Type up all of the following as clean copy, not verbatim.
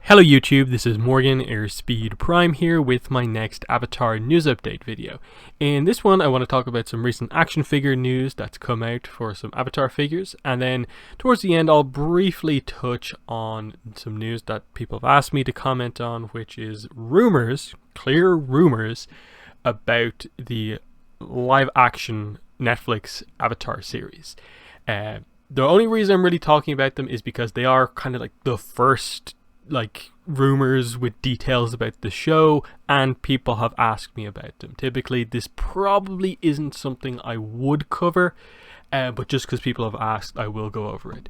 Hello YouTube, this is Morgan Airspeed Prime here with my next Avatar news update video. In this one I want to talk about some recent action figure news that's come out for some Avatar figures, and then towards the end I'll briefly touch on some news that people have asked me to comment on, which is rumors, clear rumors, about the live action Netflix Avatar series. The only reason I'm really talking about them is because they are kind of like the first rumors with details about the show, and people have asked me about them. Typically this probably isn't something I would cover, but just because people have asked, I will go over it.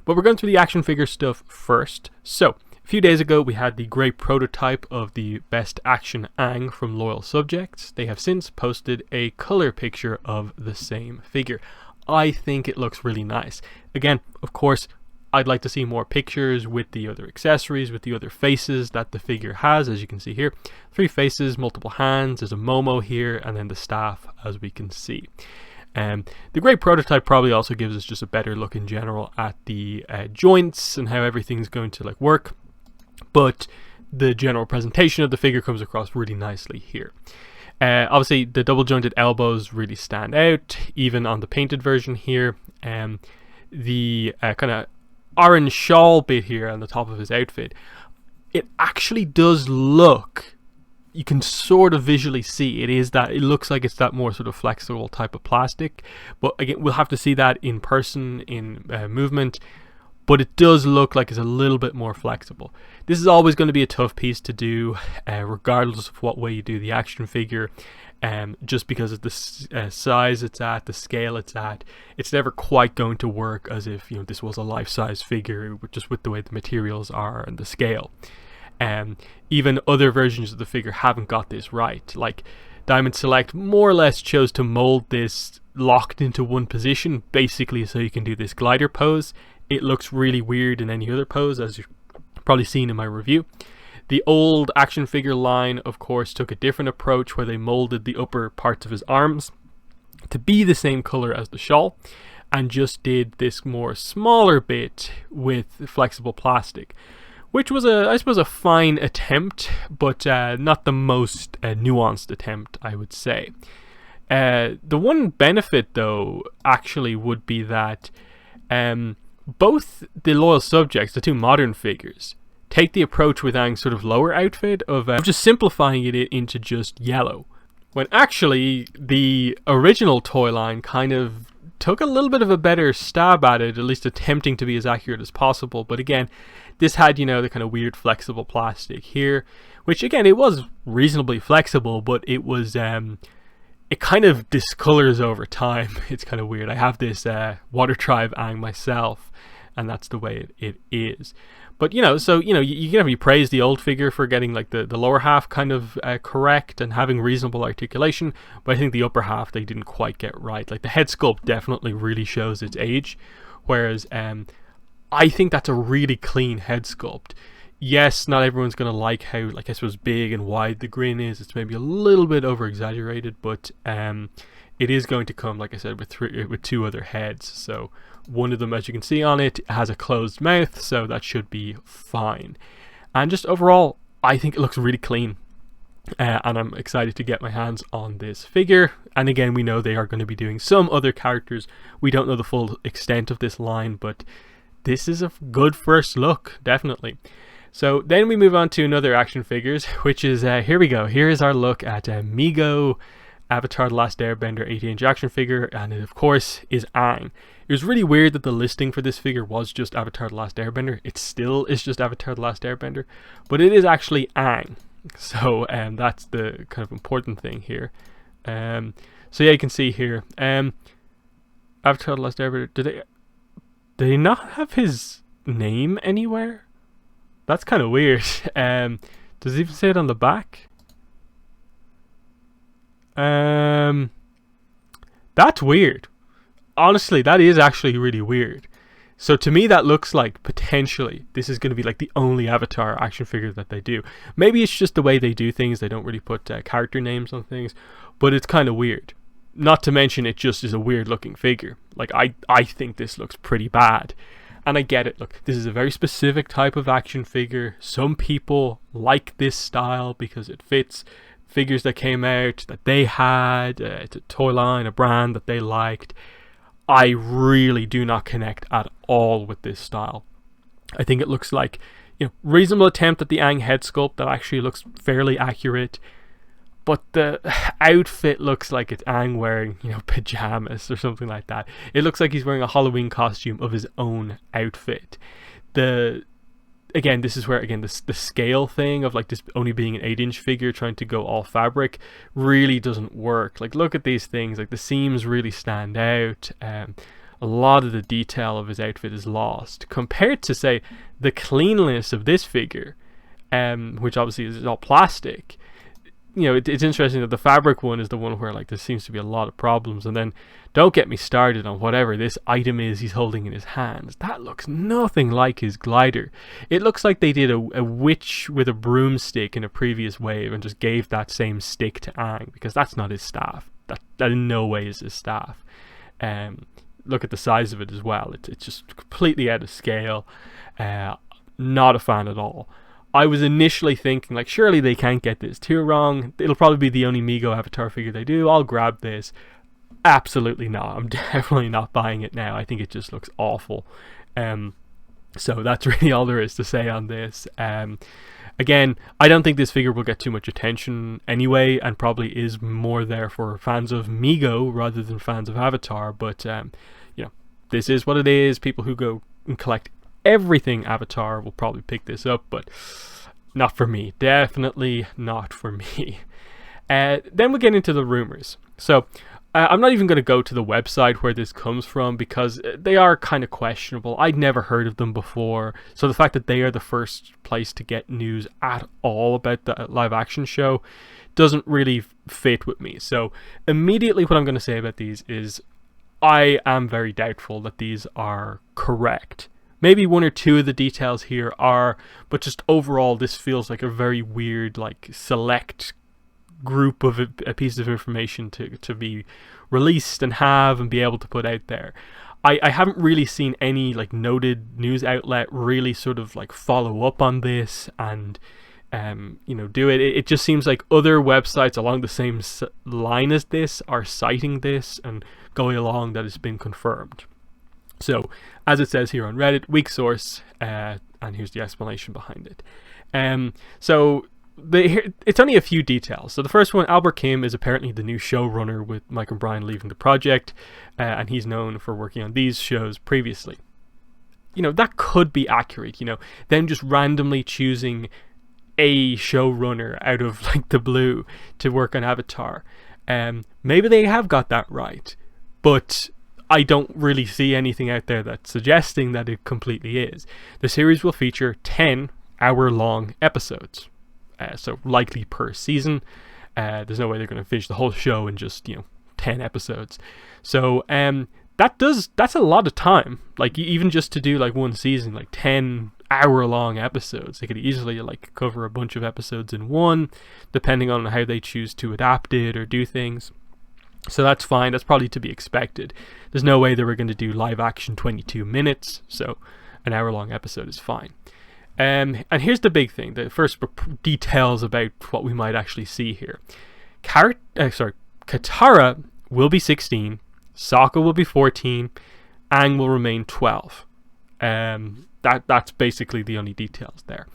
But we're going through the action figure stuff first. So a few days ago we had the great prototype of the BST AXN Aang from Loyal Subjects. They have since posted a color picture of the same figure. I think it looks really nice. Again, of course, I'd like to see more pictures with the other accessories, with the other faces that the figure has. As you can see here, 3 faces, multiple hands, there's a Momo here, and then the staff, as we can see. The great prototype probably also gives us just a better look in general at the joints and how everything's going to work, but the general presentation of the figure comes across really nicely here. Obviously the double jointed elbows really stand out, even on the painted version here. The kind of orange shawl bit here on the top of his outfit, it actually does look, you can sort of visually see it looks like it's that more sort of flexible type of plastic, but again we'll have to see that in person in movement, but it does look like it's a little bit more flexible. This is always going to be a tough piece to do, regardless of what way you do the action figure. Just because of the size it's at, the scale it's at, it's never quite going to work as if this was a life-size figure, just with the way the materials are and the scale. Even other versions of the figure haven't got this right. Like Diamond Select more or less chose to mold this locked into one position, basically so you can do this glider pose. It looks really weird in any other pose, as you've probably seen in my review. The old action figure line, of course, took a different approach where they molded the upper parts of his arms to be the same color as the shawl, and just did this more smaller bit with flexible plastic, which was I suppose a fine attempt, but not the most nuanced attempt, I would say. The one benefit though actually would be that both the Loyal Subjects, the 2 modern figures, take the approach with Aang's sort of lower outfit of just simplifying it into just yellow, when actually the original toy line kind of took a little bit of a better stab at it, at least attempting to be as accurate as possible. But again, this had the kind of weird flexible plastic here, which again it was reasonably flexible, but it was it kind of discolors over time. It's kind of weird. I have this Water Tribe Aang myself, and that's the way it is. But so you can have praise the old figure for getting the lower half kind of correct and having reasonable articulation, but I think the upper half they didn't quite get right. Like the head sculpt definitely really shows its age, whereas I think that's a really clean head sculpt. Yes, not everyone's gonna like how I suppose big and wide the grin is. It's maybe a little bit over exaggerated, but it is going to come, like I said, with 2 other heads. So one of them, as you can see on it, has a closed mouth, so that should be fine. And just overall, I think it looks really clean, and I'm excited to get my hands on this figure. And again, we know they are going to be doing some other characters. We don't know the full extent of this line, but this is a good first look, definitely. So then we move on to another action figures, which is here we go. Here is our look at Mego Avatar The Last Airbender 80-inch action figure, and it of course is Aang. It was really weird that the listing for this figure was just Avatar The Last Airbender. It still is just Avatar The Last Airbender, but it is actually Aang. So that's the kind of important thing here. So yeah, you can see here, Avatar The Last Airbender, do they not have his name anywhere? That's kind of weird. Does it even say it on the back? That's weird. Honestly, that is actually really weird. So to me that looks like potentially this is going to be the only Avatar action figure that they do. Maybe it's just the way they do things, they don't really put character names on things, but it's kind of weird. Not to mention it just is a weird looking figure. I think this looks pretty bad. And I get it. Look, this is a very specific type of action figure. Some people like this style because it fits figures that came out that they had. It's a toy line, a brand that they liked. I really do not connect at all with this style. I think it looks like, reasonable attempt at the Aang head sculpt that actually looks fairly accurate. But the outfit looks like it's Aang wearing, pajamas or something like that. It looks like he's wearing a Halloween costume of his own outfit. This is where, the scale thing of like this only being an 8-inch figure trying to go all fabric really doesn't work. Like, look at these things. Like, the seams really stand out. A lot of the detail of his outfit is lost compared to, say, the cleanliness of this figure, which obviously is all plastic. It's interesting that the fabric one is the one where like there seems to be a lot of problems, and then don't get me started on whatever this item is he's holding in his hands. That looks nothing like his glider. It looks like they did a witch with a broomstick in a previous wave and just gave that same stick to Aang, because that's not his staff. That in no way is his staff. Look at the size of it as well. It's just completely out of scale. Not a fan at all. I was initially thinking, like, surely they can't get this too wrong. It'll probably be the only Mego Avatar figure they do. I'll grab this. Absolutely not. I'm definitely not buying it now. I think it just looks awful. So that's really all there is to say on this. Again, I don't think this figure will get too much attention anyway, and probably is more there for fans of Mego rather than fans of Avatar. But, this is what it is. People who go and collect everything Avatar will probably pick this up, but not for me. Definitely not for me. Then we get into the rumors. So I'm not even going to go to the website where this comes from, because they are kind of questionable. I'd never heard of them before, so the fact that they are the first place to get news at all about the live action show doesn't really fit with me. So immediately what I'm going to say about these is I am very doubtful that these are correct. Maybe one or two of the details here are, but just overall this feels like a very weird, like, select group of a piece of information to be released and have and be able to put out there. I haven't really seen any like noted news outlet really sort of like follow up on this and do it. It just seems like other websites along the same line as this are citing this and going along that it's been confirmed. So, as it says here on Reddit, weak source, and here's the explanation behind it. It's only a few details. So the first one, Albert Kim is apparently the new showrunner with Mike and Brian leaving the project, and he's known for working on these shows previously. That could be accurate, them just randomly choosing a showrunner out of like the blue to work on Avatar. Maybe they have got that right, but I don't really see anything out there that's suggesting that it completely is. The series will feature 10 hour-long episodes, so likely per season. There's no way they're going to finish the whole show in just 10 episodes. So that's a lot of time. Like, even just to do like one season, like 10 hour-long episodes, they could easily like cover a bunch of episodes in one, depending on how they choose to adapt it or do things. So that's fine. That's probably to be expected. There's no way they were going to do live action 22 minutes, so an hour-long episode is fine. And here's the big thing, the first details about what we might actually see here. Katara will be 16, Sokka will be 14, Aang will remain 12. That's basically the only details there.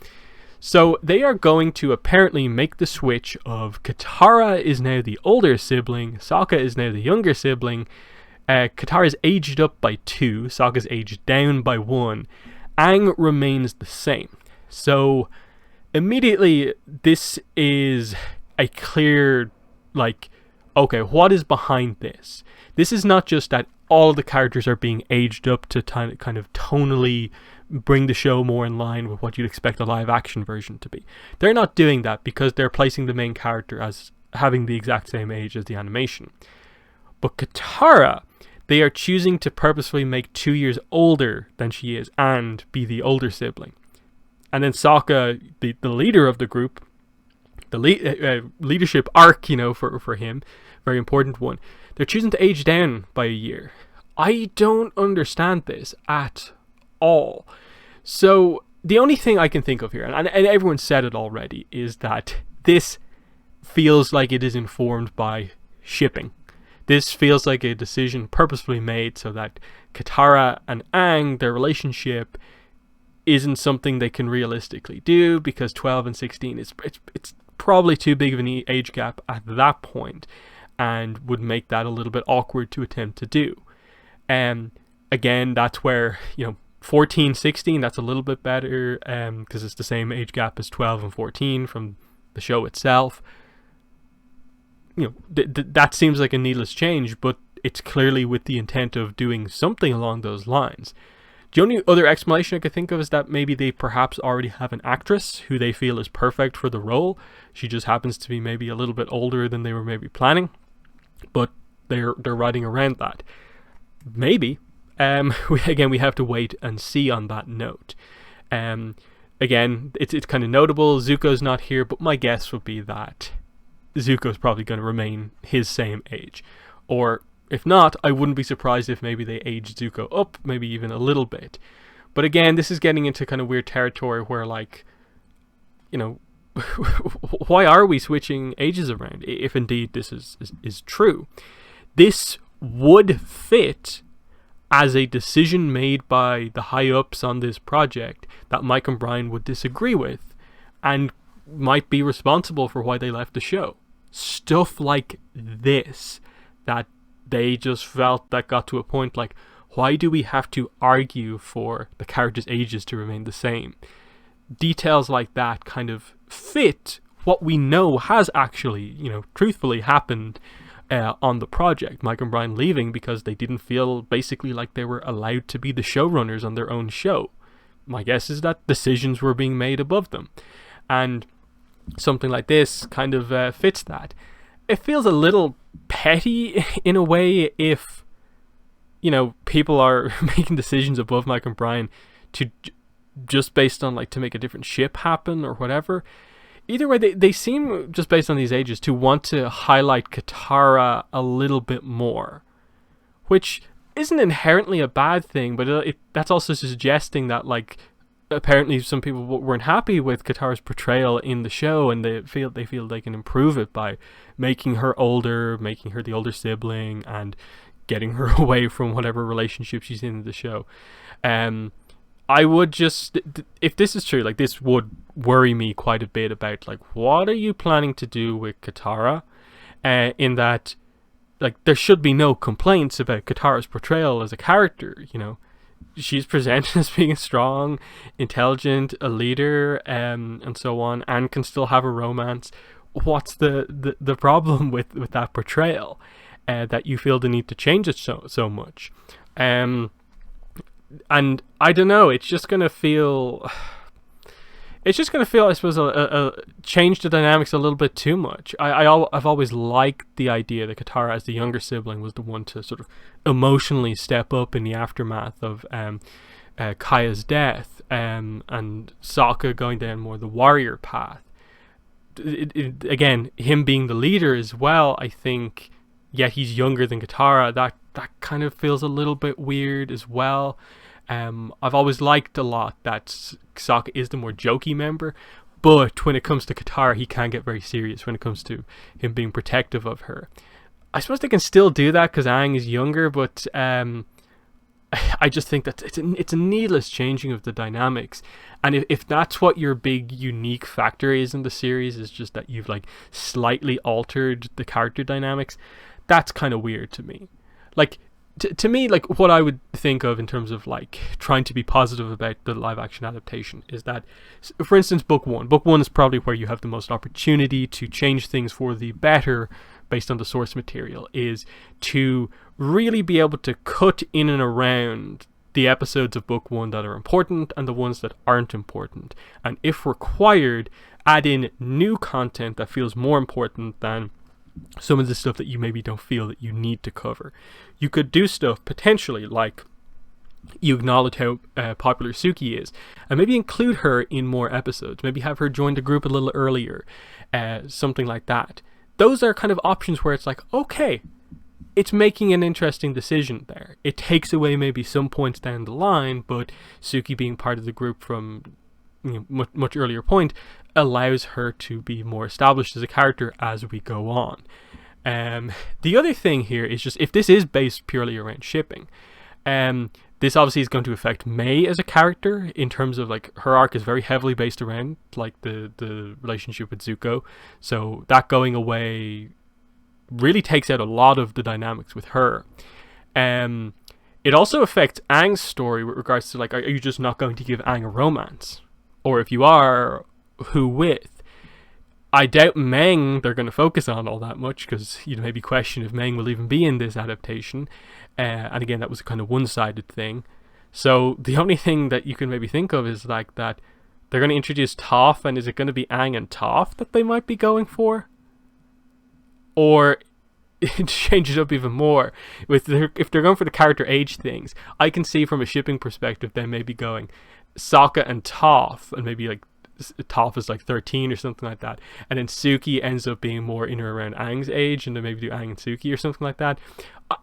So they are going to apparently make the switch of Katara is now the older sibling, Sokka is now the younger sibling. Katara is aged up by 2, Sokka's aged down by 1. Aang remains the same. So immediately this is a clear, like, okay, what is behind this? This is not just that all of the characters are being aged up to kind of tonally bring the show more in line with what you'd expect a live action version to be. They're not doing that because they're placing the main character as having the exact same age as the animation. But Katara, they are choosing to purposefully make 2 years older than she is and be the older sibling. And then Sokka, the leader of the group, the leadership arc, for him, very important one, they're choosing to age down by a year. I don't understand this at all. So the only thing I can think of here, and everyone said it already, is that this feels like it is informed by shipping. This feels like a decision purposefully made so that Katara and Aang, their relationship, isn't something they can realistically do, because 12 and 16 it's probably too big of an age gap at that point, and would make that a little bit awkward to attempt to do. Again, that's where, 14, 16, that's a little bit better, because it's the same age gap as 12 and 14 from the show itself. That seems like a needless change, but it's clearly with the intent of doing something along those lines. The only other explanation I could think of is that maybe they perhaps already have an actress who they feel is perfect for the role. She just happens to be maybe a little bit older than they were maybe planning, but they're writing around that. Maybe. We have to wait and see on that note. Again, it's kind of notable. Zuko's not here, but my guess would be that Zuko's probably going to remain his same age. Or if not, I wouldn't be surprised if maybe they age Zuko up, maybe even a little bit. But again, this is getting into kind of weird territory where, like, why are we switching ages around, if indeed this is true? This would fit as a decision made by the high-ups on this project that Mike and Brian would disagree with, and might be responsible for why they left the show. Stuff like this, that they just felt that got to a point like, why do we have to argue for the characters' ages to remain the same? Details like that kind of fit what we know has actually, truthfully happened on the project. Mike and Brian leaving because they didn't feel basically like they were allowed to be the showrunners on their own show. My guess is that decisions were being made above them. And something like this kind of fits that. It feels a little petty in a way if, people are making decisions above Mike and Brian to just based on to make a different ship happen or whatever. Either way, they seem, just based on these ages, to want to highlight Katara a little bit more, which isn't inherently a bad thing, but that's also suggesting that, apparently some people weren't happy with Katara's portrayal in the show, and they feel they can improve it by making her older, making her the older sibling, and getting her away from whatever relationship she's in the show. I would just, if this is true, this would worry me quite a bit about, what are you planning to do with Katara? In that, there should be no complaints about Katara's portrayal as a character, She's presented as being strong, intelligent, a leader, and so on, and can still have a romance. What's the problem with that portrayal? That you feel the need to change it so much? And I don't know, it's just going to feel, I suppose, a change the dynamics a little bit too much. I've always liked the idea that Katara, as the younger sibling, was the one to sort of emotionally step up in the aftermath of Kaya's death, and Sokka going down more the warrior path. Again, him being the leader as well, I think, yet he's younger than Katara, that kind of feels a little bit weird as well. I've always liked a lot that Sokka is the more jokey member, but when it comes to Katara, he can get very serious when it comes to him being protective of her. I suppose they can still do that because Aang is younger, but I just think that it's a needless changing of the dynamics. And if that's what your big unique factor is in the series, is just that you've slightly altered the character dynamics, that's kind of weird to me. To me, what I would think of in terms of trying to be positive about the live action adaptation is that, for instance, book one is probably where you have the most opportunity to change things for the better based on the source material, is to really be able to cut in and around the episodes of book one that are important and the ones that aren't important, and if required, add in new content that feels more important than some of the stuff that you maybe don't feel that you need to cover. You could do stuff potentially like you acknowledge how popular Suki is, and maybe include her in more episodes, maybe have her join the group a little earlier, something like that. Those are kind of options where it's okay, it's making an interesting decision there. It takes away maybe some points down the line, but Suki being part of the group from much earlier point allows her to be more established as a character as we go on. The other thing here is just, if this is based purely around shipping, this obviously is going to affect Mei as a character in terms of like her arc is very heavily based around like the relationship with Zuko, so that going away really takes out a lot of the dynamics with her. It also affects Aang's story with regards to like, are you just not going to give Aang a romance, or if you are, who with? I doubt Meng they're going to focus on all that much, because you maybe question if Meng will even be in this adaptation. And again, that was a kind of one-sided thing. So the only thing that you can maybe think of is like that they're going to introduce Toph, and is it going to be Aang and Toph that they might be going for? Or change it up even more. If they're going for the character age things, I can see from a shipping perspective them maybe going Sokka and Toph, and maybe like Toph is like 13 or something like that, and then Suki ends up being more in or around Aang's age, and then maybe do Aang and Suki or something like that.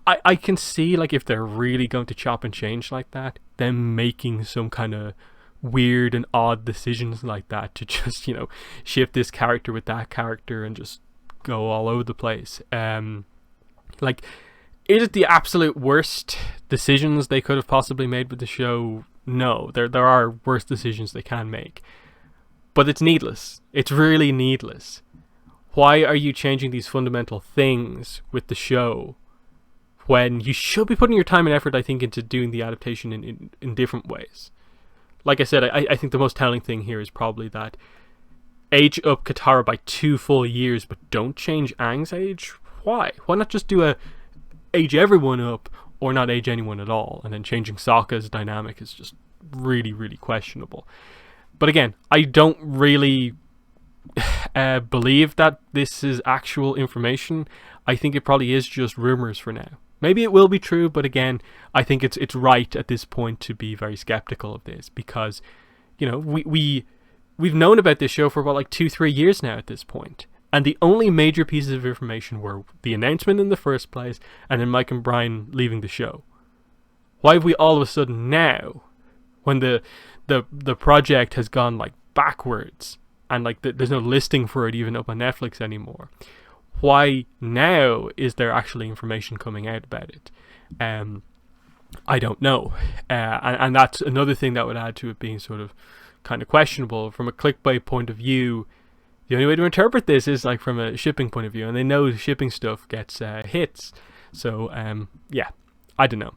I can see, like, if they're really going to chop and change like that, them making some kind of weird and odd decisions like that to just, ship this character with that character and just go all over the place. Like, is it the absolute worst decisions they could have possibly made with the show? No, there are worse decisions they can make. But it's needless. It's really needless. Why are you changing these fundamental things with the show when you should be putting your time and effort, I think, into doing the adaptation in different ways? Like I said, I think the most telling thing here is probably that age up Katara by 2 full years, but don't change Aang's age? Why? Why not just do a age everyone up, or not age anyone at all? And then changing Sokka's dynamic is just really, really questionable. But again, I don't really believe that this is actual information. I think it probably is just rumors for now. Maybe it will be true, but again, I think it's right at this point to be very skeptical of this, because we've known about this show for about like 2-3 years now at this point, and the only major pieces of information were the announcement in the first place, and then Mike and Brian leaving the show. Why have we all of a sudden now, when the project has gone like backwards, and like there's no listing for it even up on Netflix anymore, why now is there actually information coming out about it? I don't know. And that's another thing that would add to it being sort of kind of questionable. From a clickbait point of view, the only way to interpret this is like from a shipping point of view, and they know shipping stuff gets hits. So yeah, I don't know.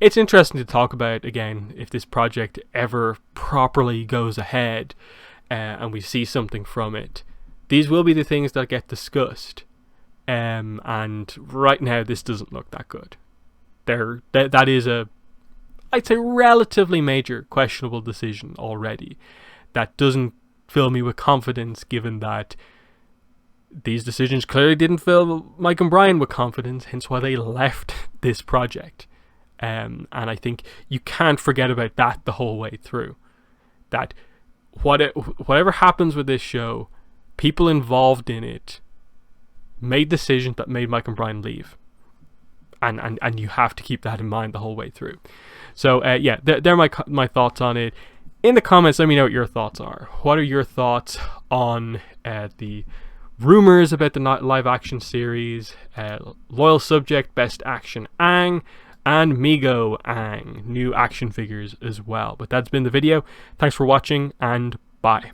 It's interesting to talk about, again, if this project ever properly goes ahead and we see something from it. These will be the things that get discussed. And right now, this doesn't look that good. That is I'd say, relatively major questionable decision already. That doesn't fill me with confidence, given that these decisions clearly didn't fill Mike and Brian with confidence, hence why they left this project. And I think you can't forget about that the whole way through. That whatever happens with this show, people involved in it made decisions that made Mike and Brian leave. And you have to keep that in mind the whole way through. So yeah, they're my thoughts on it. In the comments, let me know what your thoughts are. What are your thoughts on the rumors about the live action series, Loyal Subject, BST AXN Aang, and Mego Aang, new action figures as well? But that's been the video. Thanks for watching, and bye.